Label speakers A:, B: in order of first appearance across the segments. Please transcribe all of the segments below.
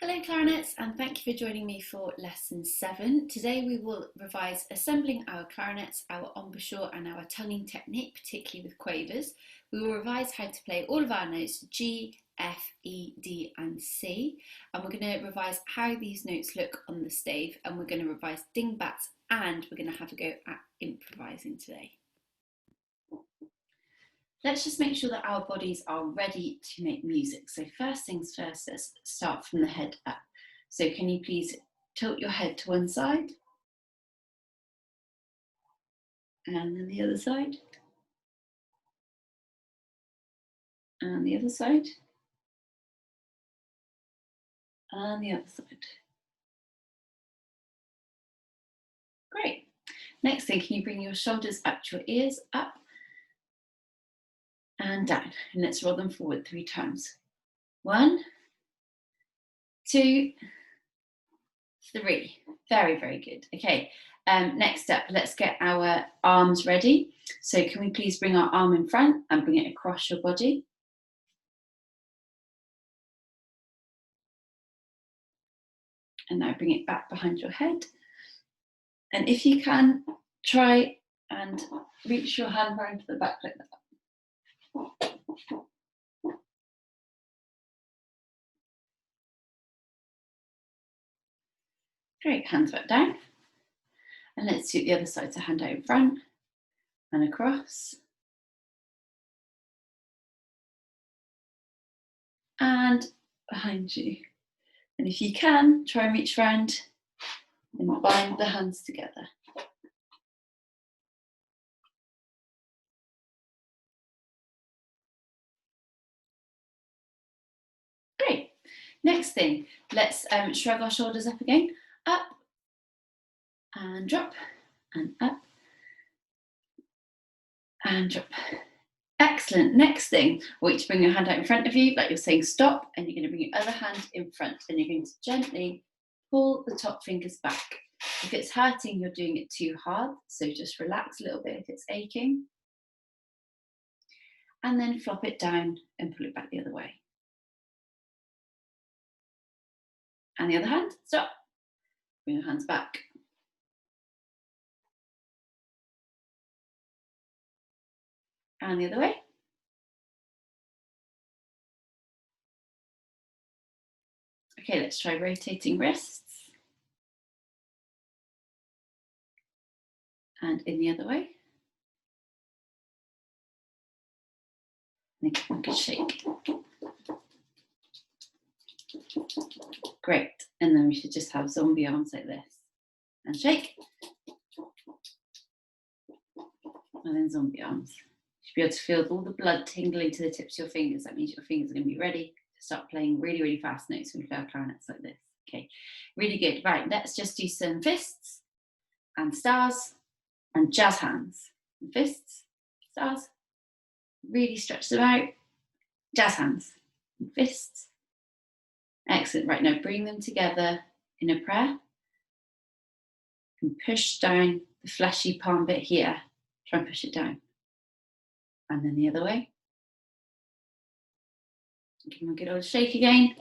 A: Hello clarinets, and thank you for joining me for lesson 7. Today we will revise assembling our clarinets, our embouchure and our tonguing technique, particularly with quavers. We will revise how to play all of our notes G, F, E, D and C, and we're going to revise how these notes look on the stave, and we're going to revise dingbats, and we're going to have a go at improvising today. Let's just make sure that our bodies are ready to make music. So first things first, let's start from the head up. So can you please tilt your head to one side? And then the other side. And the other side. And the other side. Great. Next thing, can you bring your shoulders up to your ears, up and down, and let's roll them forward 3 times. 1, 2, 3. Very, very good. Okay, next up, let's get our arms ready. So can we please bring our arm in front and bring it across your body? And now bring it back behind your head. And if you can, try and reach your hand round to the back like that. Great, hands back down. And let's do the other side, so hand out in front and across. And behind you. And if you can, try and reach round and bind the hands together. Great. Next thing, let's shrug our shoulders up again. Up and drop and up and drop. Excellent. Next thing, I want you to bring your hand out in front of you like you're saying stop, and you're going to bring your other hand in front, and you're going to gently pull the top fingers back. If it's hurting, you're doing it too hard, so just relax a little bit if it's aching. And then flop it down and pull it back the other way. And the other hand, stop. Bring your hands back. And the other way. Okay, let's try rotating wrists. And in the other way. And a good shake. Great. And then we should just have zombie arms like this. And shake. And then zombie arms. You should be able to feel all the blood tingling to the tips of your fingers. That means your fingers are going to be ready to start playing really, really fast notes when we play our clarinets like this. Okay, really good. Right, let's just do some fists and stars and jazz hands. And fists, stars, really stretch them out. Jazz hands and fists. Excellent. Right, now bring them together in a prayer and push down the fleshy palm bit here. Try and push it down. And then the other way. Give them a good old shake again.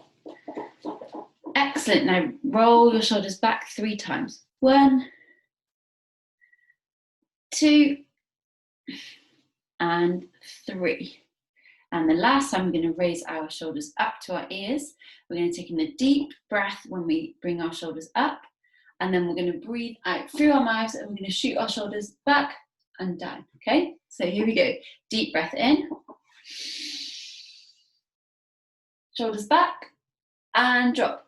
A: Excellent. Now roll your shoulders back 3 times. 1, 2, and 3. And the last time, we're going to raise our shoulders up to our ears. We're going to take in a deep breath when we bring our shoulders up. And then we're going to breathe out through our mouths, and we're going to shoot our shoulders back and down. Okay, so here we go. Deep breath in. Shoulders back and drop.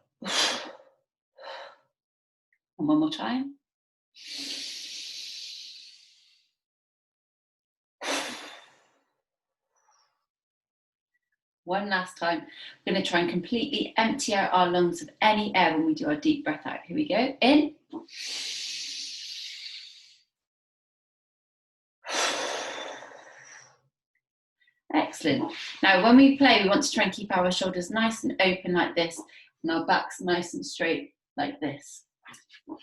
A: And one more time. One last time. We're going to try and completely empty out our lungs of any air when we do our deep breath out. Here we go. In. Excellent. Now, when we play, we want to try and keep our shoulders nice and open like this, and our backs nice and straight like this.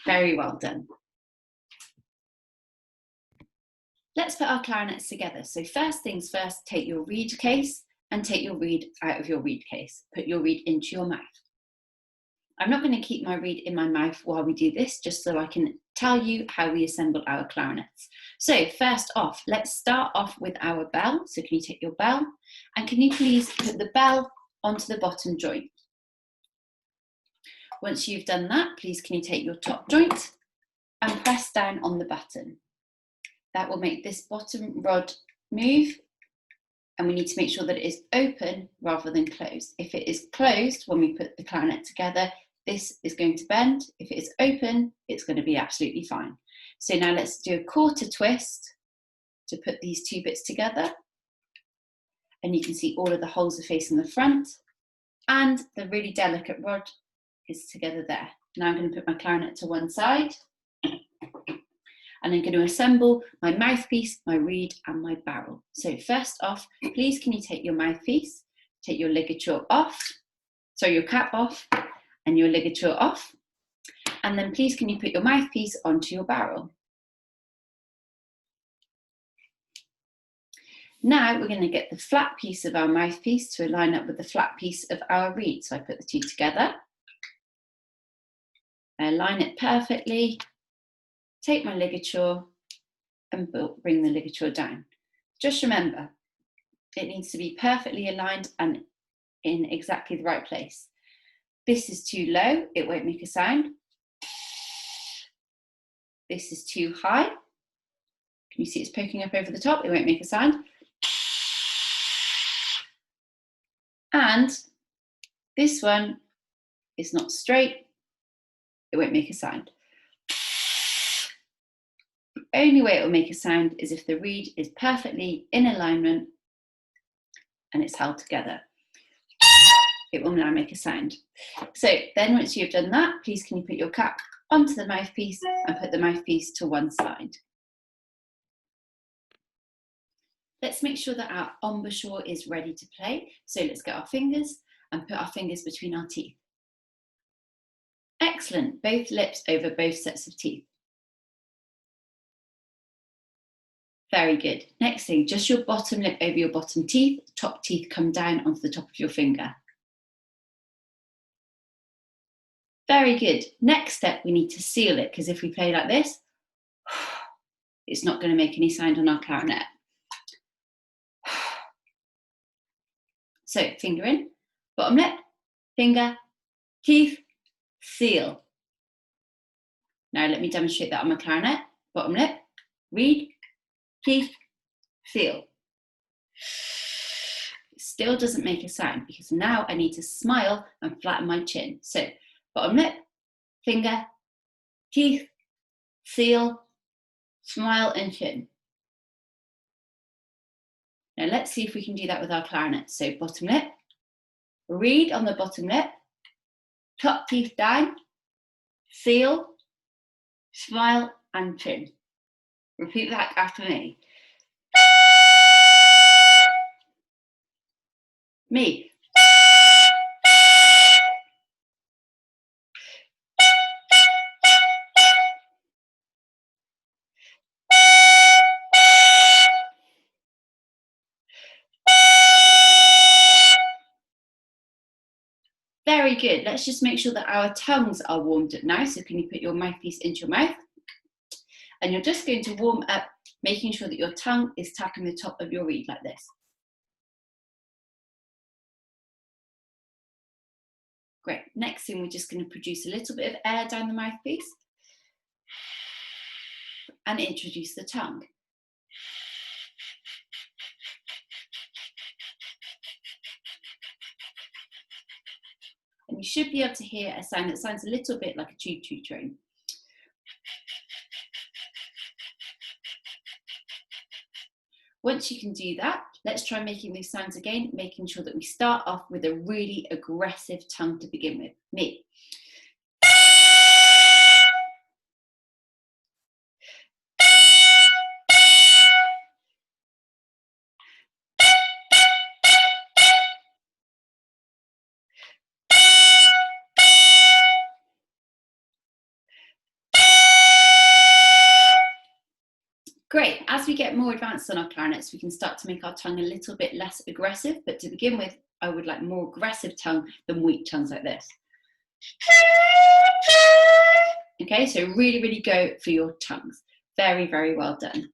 A: Very well done. Let's put our clarinets together. So first things first, take your reed case and take your reed out of your reed case. Put your reed into your mouth. I'm not going to keep my reed in my mouth while we do this, just so I can tell you how we assemble our clarinets. So first off, let's start off with our bell. So can you take your bell, and can you please put the bell onto the bottom joint? Once you've done that, please can you take your top joint and press down on the button. That will make this bottom rod move, and we need to make sure that it is open rather than closed. If it is closed when we put the clarinet together, this is going to bend. If it is open, it's going to be absolutely fine. So now let's do a quarter twist to put these two bits together. And you can see all of the holes are facing the front, and the really delicate rod is together there. Now I'm going to put my clarinet to one side, and I'm going to assemble my mouthpiece, my reed, and my barrel. So first off, please can you take your mouthpiece, take your ligature off, so your cap off, and your ligature off, and then please can you put your mouthpiece onto your barrel. Now we're going to get the flat piece of our mouthpiece to line up with the flat piece of our reed. So I put the two together, I align it perfectly, take my ligature and bring the ligature down. Just remember, it needs to be perfectly aligned and in exactly the right place. This is too low, it won't make a sound. This is too high. Can you see it's poking up over the top? It won't make a sound. And this one is not straight, it won't make a sound. The only way it will make a sound is if the reed is perfectly in alignment and it's held together. It will now make a sound. So then once you've done that, please can you put your cap onto the mouthpiece and put the mouthpiece to one side. Let's make sure that our embouchure is ready to play. So let's get our fingers and put our fingers between our teeth. Excellent, both lips over both sets of teeth. Very good. Next thing, just your bottom lip over your bottom teeth, top teeth come down onto the top of your finger. Very good. Next step, we need to seal it, because if we play like this, it's not going to make any sound on our clarinet. So finger in, bottom lip, finger, teeth, seal. Now let me demonstrate that on my clarinet. Bottom lip, reed, teeth, seal. It still doesn't make a sound because now I need to smile and flatten my chin. So bottom lip, finger, teeth, seal, smile and chin. Now let's see if we can do that with our clarinet. So bottom lip, reed on the bottom lip, top teeth down, seal, smile and chin. Repeat that after me. Me. Very good. Let's just make sure that our tongues are warmed up now. So can you put your mouthpiece into your mouth? And you're just going to warm up, making sure that your tongue is tapping the top of your reed like this. Great. Next thing, we're just going to produce a little bit of air down the mouthpiece and introduce the tongue. And you should be able to hear a sound that sounds a little bit like a choo-choo train. Once you can do that, let's try making these sounds again, making sure that we start off with a really aggressive tongue to begin with. Me. Great. As we get more advanced on our clarinets, we can start to make our tongue a little bit less aggressive. But to begin with, I would like more aggressive tongue than weak tongues like this. Okay, so really, really go for your tongues. Very, very well done.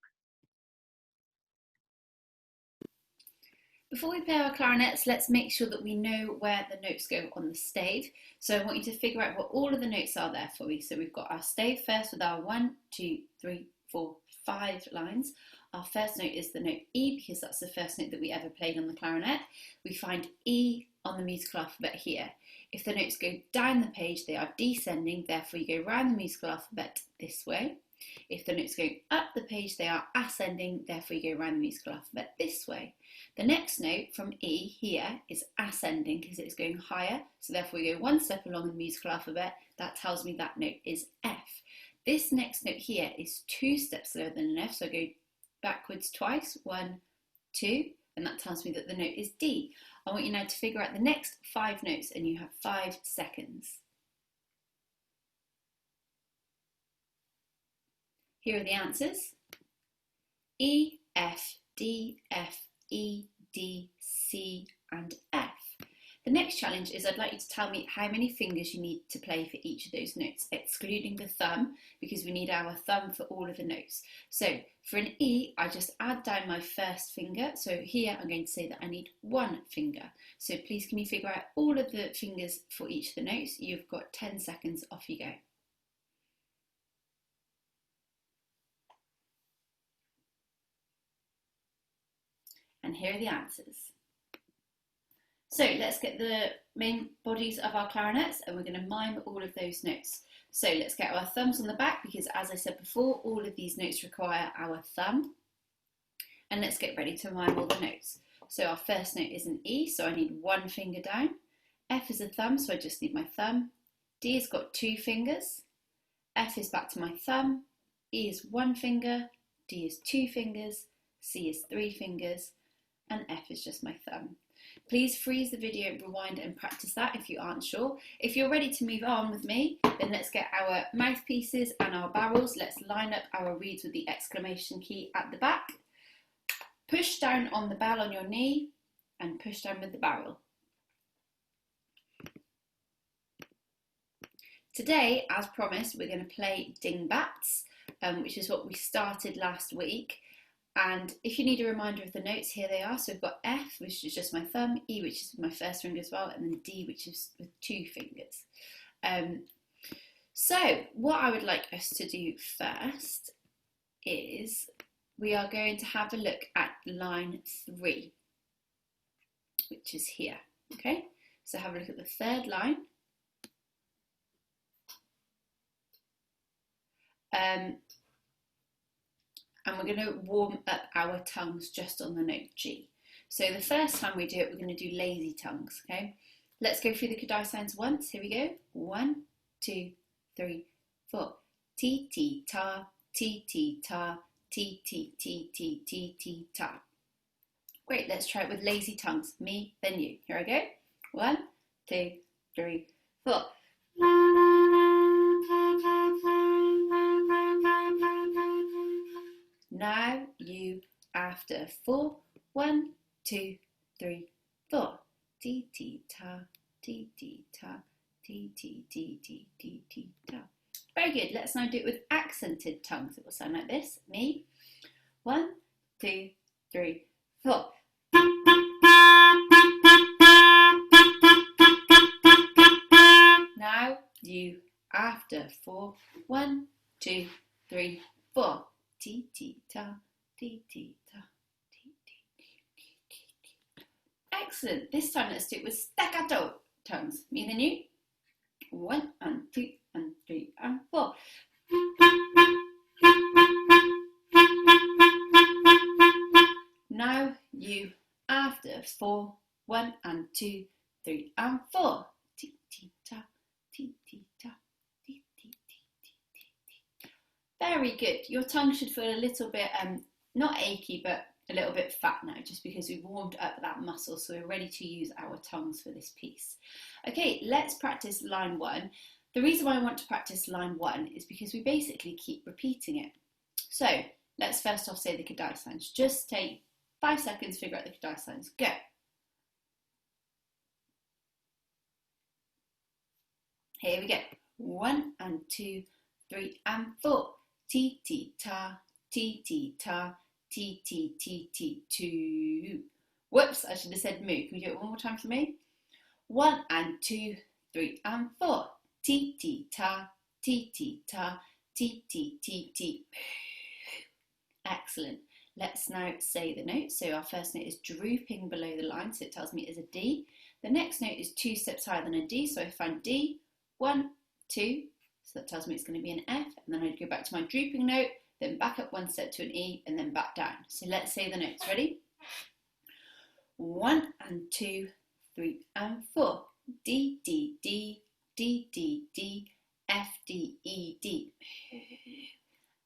A: Before we play our clarinets, let's make sure that we know where the notes go on the stave. So I want you to figure out what all of the notes are there for you. So we've got our stave first with our 1, 2, 3, 4, 5 lines. Our first note is the note E because that's the first note that we ever played on the clarinet. We find E on the musical alphabet here. If the notes go down the page, they are descending, therefore you go round the musical alphabet this way. If the notes go up the page, they are ascending, therefore you go round the musical alphabet this way. The next note from E here is ascending because it's going higher, so therefore we go one step along the musical alphabet. That tells me that note is F. This next note here is 2 steps slower than an F, so I go backwards twice, 1, 2, and that tells me that the note is D. I want you now to figure out the next 5 notes, and you have 5 seconds. Here are the answers: E, F, D, F, E, D, C, and F. The next challenge is I'd like you to tell me how many fingers you need to play for each of those notes, excluding the thumb, because we need our thumb for all of the notes. So for an E, I just add down my first finger. So here I'm going to say that I need 1 finger. So please can you figure out all of the fingers for each of the notes? You've got 10 seconds, off you go. And here are the answers. So let's get the main bodies of our clarinets and we're going to mime all of those notes. So let's get our thumbs on the back because, as I said before, all of these notes require our thumb. And let's get ready to mime all the notes. So our first note is an E, so I need 1 finger down. F is a thumb, so I just need my thumb. D has got 2 fingers. F is back to my thumb. E is 1 finger. D is 2 fingers. C is 3 fingers. And F is just my thumb. Please freeze the video, rewind and practice that if you aren't sure. If you're ready to move on with me, then let's get our mouthpieces and our barrels. Let's line up our reeds with the exclamation key at the back. Push down on the bell on your knee and push down with the barrel. Today, as promised, we're going to play Dingbats, which is what we started last week. And if you need a reminder of the notes, here they are. So we've got F, which is just my thumb, E, which is my first finger as well, and then D, which is with 2 fingers. So what I would like us to do first is we are going to have a look at line 3, which is here. Okay, so have a look at the third line. And we're going to warm up our tongues just on the note G. So the first time we do it, we're going to do lazy tongues, okay? Let's go through the Kadai sounds once. Here we go. 1, 2, 3, 4. Ti, ti, ta, ti, ti, ta, ti, ti, ti, ti, ti, ti, ta. Great, let's try it with lazy tongues. Me, then you. Here I go. 1, 2, 3, 4. Now you after 4. 1, 2, 3, 4. Ti ti ta, ti ti ta, ti ti ti ti ti ti ta. Very good. Let's now do it with accented tongues. It will sound like this. Me. 1, 2, 3, 4. Now you after 4. 1, 2, 3, 4. Ti ti ta, ti ti ta, ti ti ti ti ti. Excellent. This time let's do it with staccato tongues. Me then you. 1 and 2 and 3 and 4. Now you after 4. 1 and 2, 3 and 4. Ti ti ta, ti ti ta. Very good. Your tongue should feel a little bit, not achy, but a little bit fat now, just because we've warmed up that muscle, so we're ready to use our tongues for this piece. Okay, let's practice line 1. The reason why I want to practice line 1 is because we basically keep repeating it. So let's first off say the Kadai sounds. Just take 5 seconds, figure out the Kadai sounds. Go. Here we go. 1 and 2, 3 and 4. Ti ti ta, ti ti ta, ti ti ti ti 2. Whoops, I should have said moo. Can we do it one more time for me? 1 and 2, 3 and 4. Ti ti ta, ti ti ta, ti ti ti ti. Excellent. Let's now say the note. So our first note is drooping below the line, so it tells me it's a D. The next note is 2 steps higher than a D, so I find D, 1, 2, so that tells me it's going to be an F, and then I'd go back to my drooping note, then back up 1 step to an E, and then back down. So let's say the notes. Ready? 1 and 2, 3 and 4. D, D, D, D, D, D, F, D, E, D.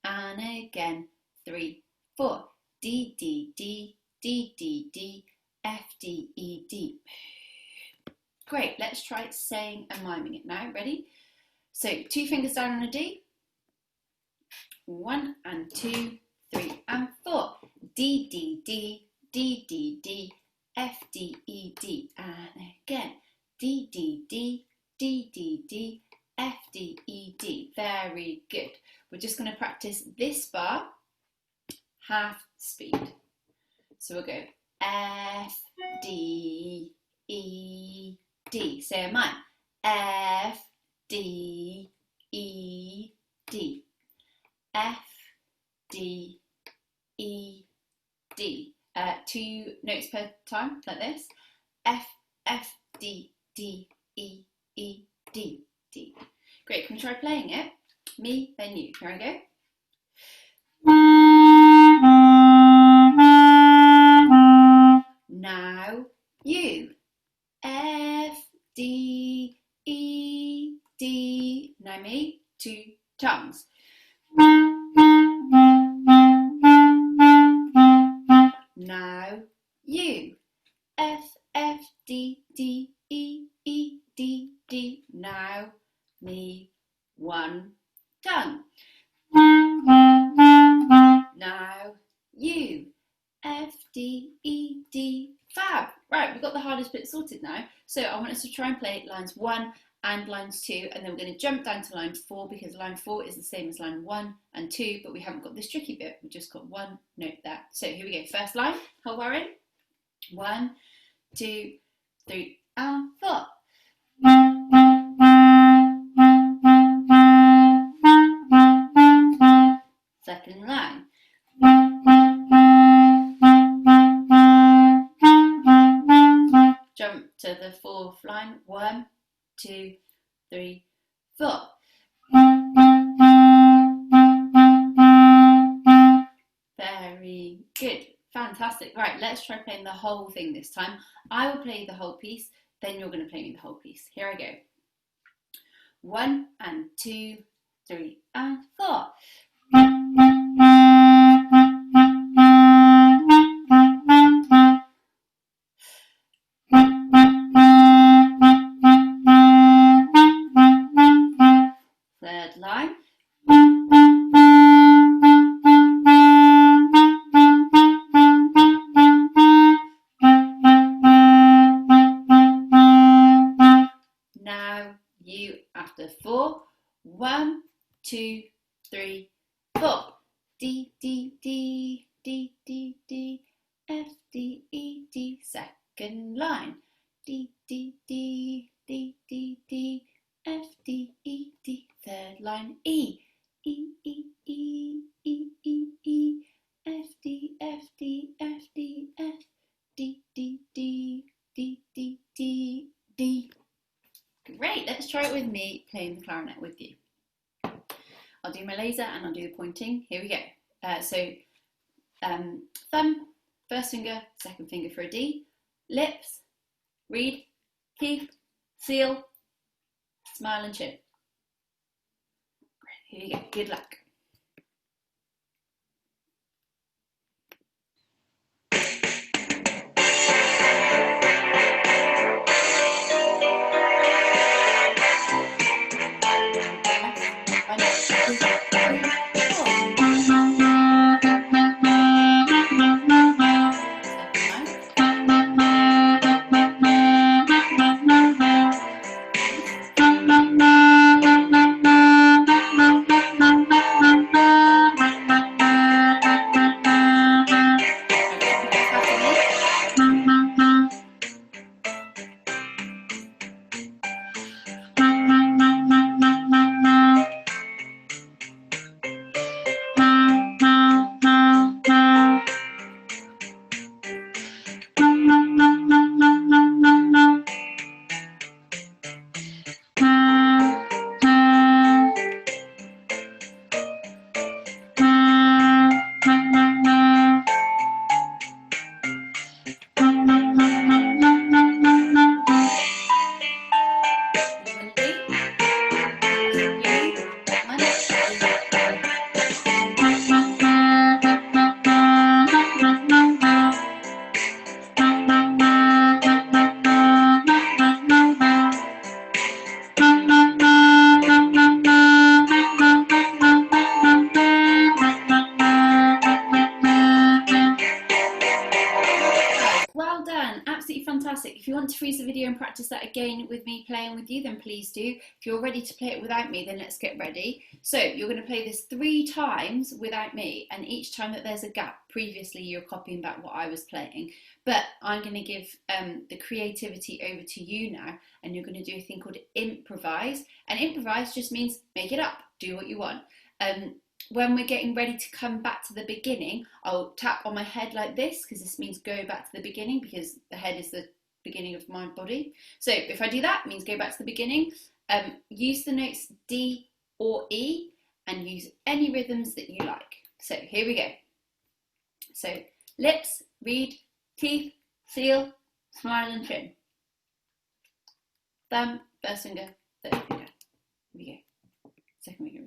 A: And again, 3, 4. D, D, D, D, D, D, F, D, E, D. Great, let's try saying and miming it now. Ready? So 2 fingers down on a D. 1 and 2, 3 and 4. D, D, D, D, D, D, F, D, E, D. And again, D, D, D, D, D, D, F, D, E, D. Very good. We're just going to practice this bar half speed. So we'll go F, D, E, D. Say a mime. F, D, E, D. F, D, E, D. 2 notes per time, like this. F, F, D, D, E, E, D, D. Great, can we try playing it? Me, then you. Here I go. Now you. F, D, E, D. Now me, 2 tongues. Now you. F, F, D, D, E, E, D, D. Now me, 1 tongue. Now you. F, D, E, D. Fab. Right, we've got the hardest bit sorted now. So I want us to try and play lines 1 and lines 2, and then we're going to jump down to line 4 because line 4 is the same as line 1 and 2, but we haven't got this tricky bit. We've just got 1 note there. So here we go. First line, whole bar in. 1, 2, 3, and 4. Second line. Jump to the 4th line. 1, 2, 3, 4. Very good. Fantastic. Right, let's try playing the whole thing this time. I will play the whole piece, then you're going to play me the whole piece. Here I go. 1 and 2, 3 and 4. Third line. Now you after 4. 1, 2, 3, 4. D, D, D, D, D, D, F, D, E, D. Second line. D, D, D, D, D, D, F, D, E, D. Third line. E, E, E, E, E, E, E, F, D, F, D, F, D, F, D, D, D, D, D, D, D. Great, let's try it with me playing the clarinet with you. I'll do my laser and I'll do the pointing. Here we go. Thumb, first finger, second finger for a D. Lips, read, keep, seal, smile and chin. Here you go, good luck. to freeze the video and practice that again with me playing with you, then please do. If you're ready to play it without me, then let's get ready. So you're going to play this 3 times without me, and each time that there's a gap, previously you're copying back what I was playing, but I'm going to give the creativity over to you now, and you're going to do a thing called improvise, and improvise just means make it up, do what you want. When we're getting ready to come back to the beginning, I'll tap on my head like this, because this means go back to the beginning, because the head is the beginning of my body. So if I do that, it means go back to the beginning. Use the notes D or E, and use any rhythms that you like. So here we go. So lips, read, teeth, seal, smile and chin. Thumb, first finger, third finger. Here we go. Second finger.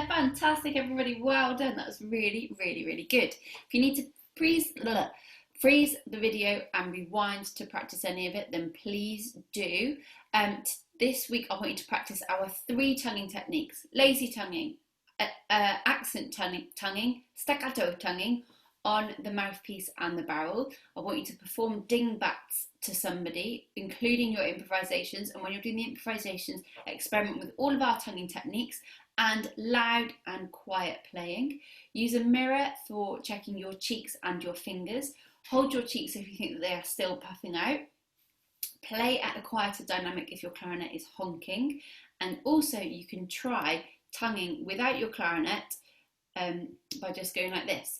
A: Fantastic, everybody. Well done. That was really, really, really good. If you need to freeze the video and rewind to practice any of it, then please do. This week, I want you to practice our 3 tonguing techniques: lazy tonguing, accent tonguing, staccato tonguing on the mouthpiece and the barrel. I want you to perform dingbats to somebody, including your improvisations. And when you're doing the improvisations, experiment with all of our tonguing techniques and loud and quiet playing. Use a mirror for checking your cheeks and your fingers. Hold your cheeks if you think that they are still puffing out. Play at a quieter dynamic if your clarinet is honking. And also you can try tonguing without your clarinet by just going like this.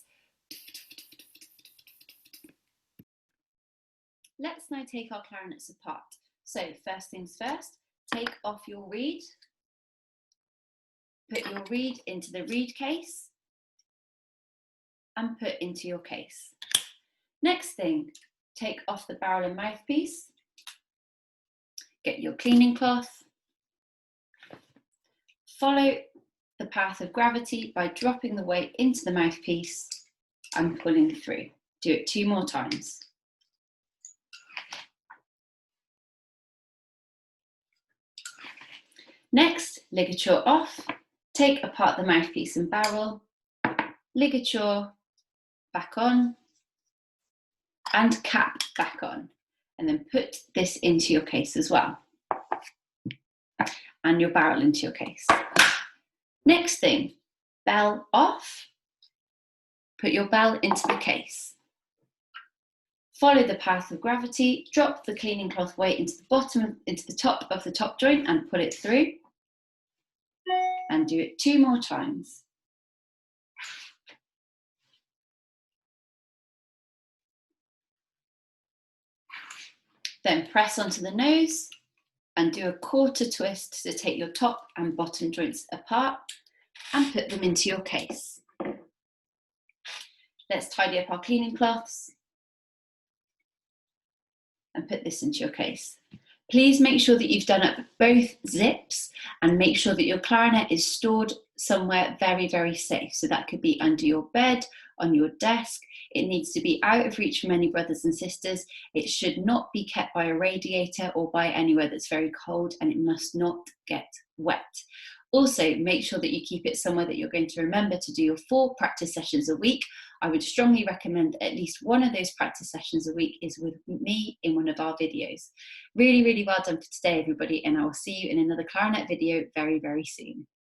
A: Let's now take our clarinets apart. So first things first, take off your reed. Put your reed into the reed case and put into your case. Next thing, take off the barrel and mouthpiece. Get your cleaning cloth. Follow the path of gravity by dropping the weight into the mouthpiece and pulling through. Do it 2 more times. Next, ligature off. Take apart the mouthpiece and barrel, ligature back on, and cap back on. And then put this into your case as well. And your barrel into your case. Next thing, bell off. Put your bell into the case. Follow the path of gravity, drop the cleaning cloth weight into the top of the top joint and pull it through. And do it 2 more times. Then press onto the nose and do a quarter twist to take your top and bottom joints apart and put them into your case. Let's tidy up our cleaning cloths and put this into your case. Please make sure that you've done up both zips and make sure that your clarinet is stored somewhere very, very safe. So that could be under your bed, on your desk. It needs to be out of reach from any brothers and sisters. It should not be kept by a radiator or by anywhere that's very cold, and it must not get wet. Also, make sure that you keep it somewhere that you're going to remember to do your 4 practice sessions a week. I would strongly recommend at least one of those practice sessions a week is with me in one of our videos. Really, really well done for today, everybody, and I will see you in another clarinet video very, very soon.